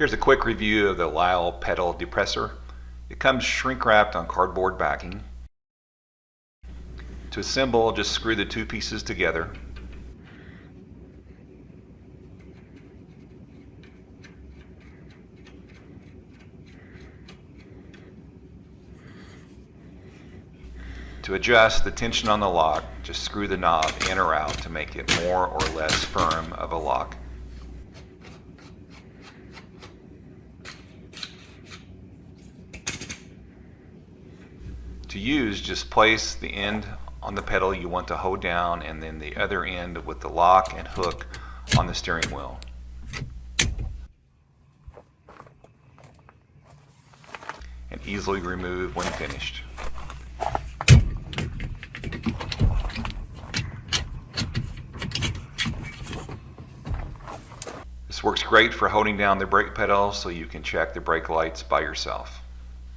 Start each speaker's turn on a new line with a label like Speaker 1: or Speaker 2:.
Speaker 1: Here's a quick review of the Lisle pedal depressor. It comes shrink wrapped on cardboard backing. To assemble, just screw the two pieces together. To adjust the tension on the lock, just screw the knob in or out to make it more or less firm of a lock. To use, just place the end on the pedal you want to hold down and then the other end with the lock and hook on the steering wheel. And easily remove when finished. This works great for holding down the brake pedal so you can check the brake lights by yourself.